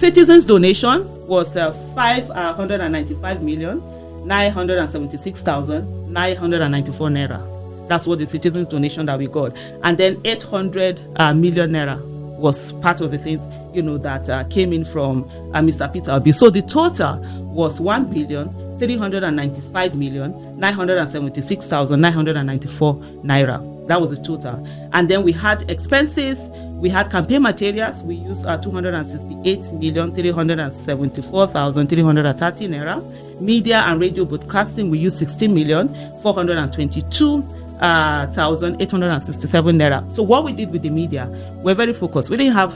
Citizens' donation was 595,976,994 naira. That's what the citizens' donation that we got. And then 800 million naira was part of the things, that came in from Mr. Peter Obi. So the total was 1,395,976,994 naira. That was the total. And then we had expenses. We had campaign materials. We used 268,374,330 naira. Media and radio broadcasting, we used 16,422,867 naira. So what we did with the media, we're very focused. We didn't have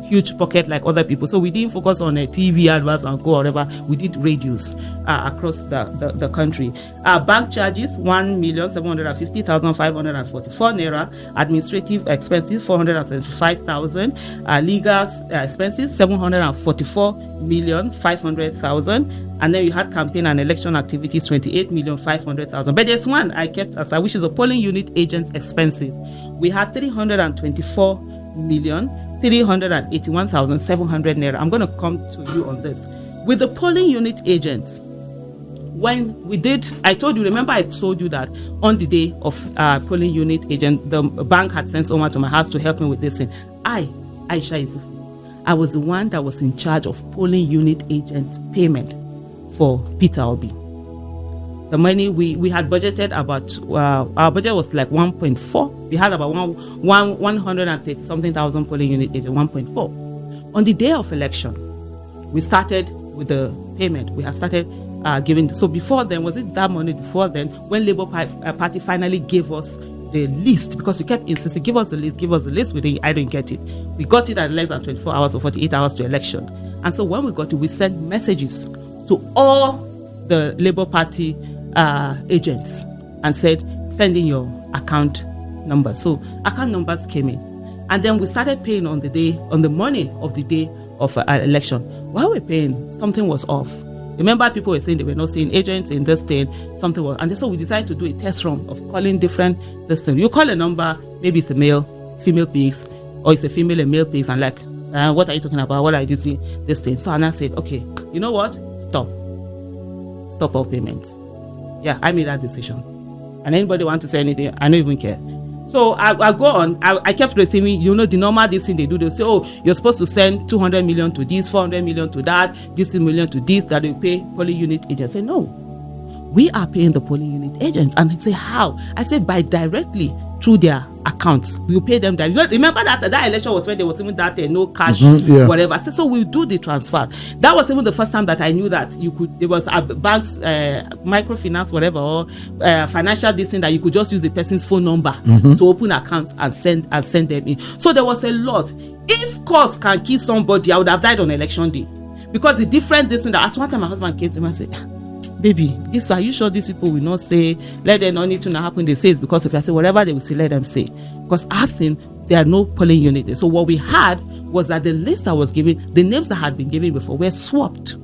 huge pocket like other people, so we didn't focus on a TV adverts and go whatever. We did radios across the country. Bank charges 1,750,544 naira. Administrative expenses 475,000. Legal expenses 744,500,000. And then you had campaign and election activities 28,500,000. But there's one I kept aside, which is the polling unit agents expenses. We had 324,381,700 naira. I'm going to come to you on this. With the polling unit agents, when we did, I told you, remember I told you that on the day of polling unit agent, the bank had sent someone to my house to help me with this thing. Aisha Isufu, I was the one that was in charge of polling unit agents payment for Peter Obi. The money we had budgeted about, our budget was like 1.4. We had about 130 something thousand polling unit agent, 1.4. On the day of election, we started with the payment. We had started giving. So before then, was it that money before then, when Labour Party finally gave us the list, because we kept insisting, give us the list. I didn't get it. We got it at less than 24 hours or 48 hours to election. And so when we got it, we sent messages to all the Labour Party agents and said, send in your account number. So account numbers came in. And then we started paying on the morning of the day of election. While we were paying, something was off. Remember, people were saying they were not seeing agents in this thing, something was. And so we decided to do a test run of calling different this thing. You call a number, maybe it's a male, female pigs, or it's a female and male pigs, and like, what are you talking about? What are you doing? This thing. So Anna said, okay, you know what? Stop all payments. Yeah, I made that decision. And anybody want to say anything, I don't even care. So I go on. I kept receiving, the normal this thing they do. They say, oh, you're supposed to send 200 million to this, 400 million to that, this million to this, that they pay polling unit agents. I say, no, we are paying the polling unit agents. And they say, how? I say, by directly through their accounts. We'll pay them directly. Remember that election was when there was even that no cash, whatever. I said, so we'll do the transfer. That was even the first time that I knew that you could, there was a bank's microfinance, whatever, or financial this thing that you could just use the person's phone number to open accounts and send them in. So there was a lot. If courts can kill somebody, I would have died on election day. Because the different this thing that, as one time my husband came to me and said, baby, are you sure these people will not say, let them not need to not happen? They say it's because if I say whatever they will say, let them say. Because I've seen there are no polling units. So what we had was that the list that was given, the names that had been given before were swapped.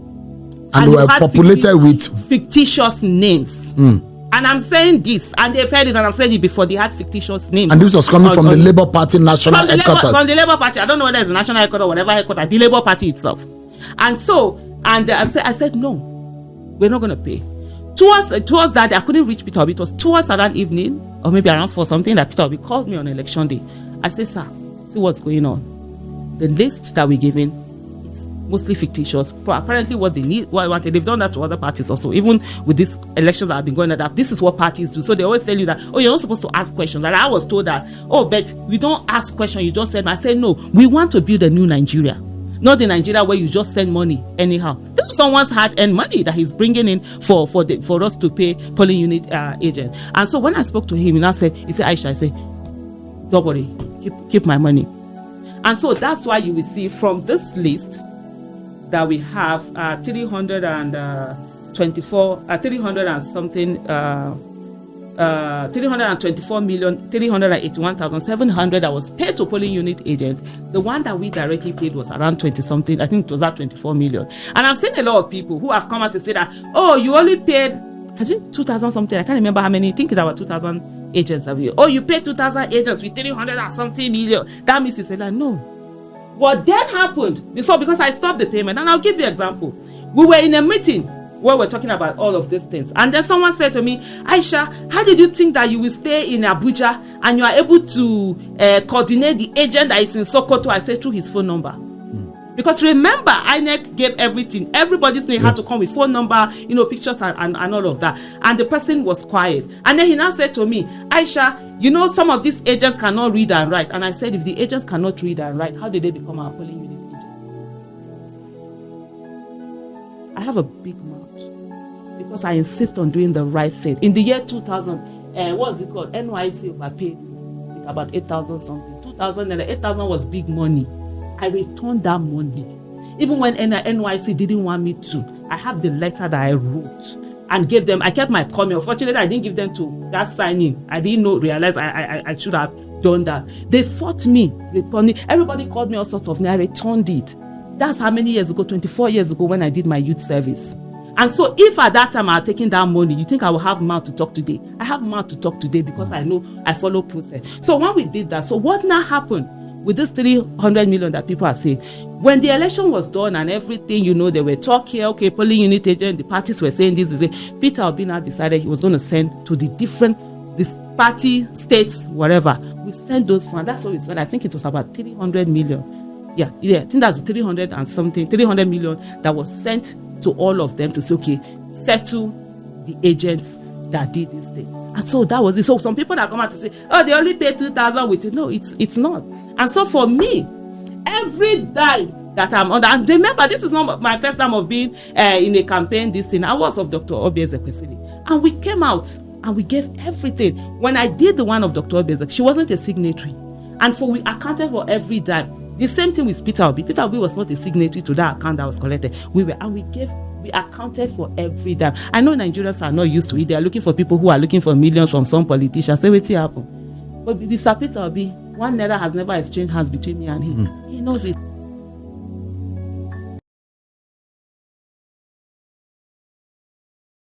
And were populated with fictitious names. And I'm saying this, and they've heard it, and I've said it before, they had fictitious names. And this was coming from the Labour Party national headquarters. From the Labour Party. I don't know whether it's the national headquarters or whatever headquarters, the Labour Party itself. And so, I said, no. We're not going to pay. Towards that, I couldn't reach Peter Obi. It was towards around evening, or maybe around 4 something, that Peter Obi called me on election day. I said, sir, see what's going on. The list that we're giving, it's mostly fictitious. But apparently what they need, what I wanted, they've done that to other parties also. Even with these elections that have been going on, this is what parties do. So they always tell you that, oh, you're not supposed to ask questions. And I was told that, oh, but we don't ask questions, you just send. I said, no, we want to build a new Nigeria. Not the Nigeria where you just send money anyhow. This is someone's hard-earned money that he's bringing in for us to pay polling unit agent. And so when I spoke to him, he said, Aisha, I said, don't worry, keep my money. And so that's why you will see from this list that we have 324,381,700 that was paid to polling unit agents. The one that we directly paid was around 20 something. I think it was that 24 million. And I've seen a lot of people who have come out to say that, oh, you only paid, I think 2,000 something. I can't remember how many. I think it's about 2,000 agents. Oh, you paid 2,000 agents with 300 and something million. That means it's like, no. What then happened, so because I stopped the payment, and I'll give you an example. We were in a meeting where we're talking about all of these things, and then someone said to me, Aisha, how did you think that you will stay in Abuja and you are able to coordinate the agent that is in Sokoto? I said, through his phone number. Because remember, INEC gave everything. Everybody's name had to come with phone number, pictures and all of that. And the person was quiet. And then he now said to me, Aisha, some of these agents cannot read and write. And I said, if the agents cannot read and write, how did they become our polling unit agents? I have a big mouth because I insist on doing the right thing. In the year 2000, what's it called? NYC overpaid with about 8,000 something. 2000 and 8,000 was big money. I returned that money. Even when NYC didn't want me to, I have the letter that I wrote and gave them. I kept my comment. Unfortunately, I didn't give them to that signing. I didn't realize I should have done that. They fought me. Everybody called me all sorts of names. I returned it. That's how many years ago? 24 years ago when I did my youth service. And so if at that time I had taken that money, you think I will have mouth to talk today? I have mouth to talk today because I know I follow process. So when we did that, so what now happened? With this 300 million that people are saying, when the election was done and everything, they were talking, okay, polling unit agent, the parties were saying this. Peter Obi now decided he was going to send to the different party, states, whatever. We sent those funds. That's what we spent. I think it was about 300 million. Yeah, I think that's 300 and something, 300 million that was sent to all of them to say, okay, settle the agents that did this thing. And so that was it. So some people that come out to say, oh, they only paid 2,000 with it. No, it's not. And so for me, every dime that I'm under, and remember, this is not my first time of being in a campaign, this thing. I was of Dr. Obi Ezekwesili. And we came out and we gave everything. When I did the one of Dr. Obi Ezekwesili, she wasn't a signatory. And we accounted for every dime. The same thing with Peter Obi. Peter Obi was not a signatory to that account that was collected. We accounted for every dime. I know Nigerians are not used to it. They are looking for people who are looking for millions from some politicians. Say what happened. But Mr. Peter Obi, 1 naira has never exchanged hands between me and him. He knows it.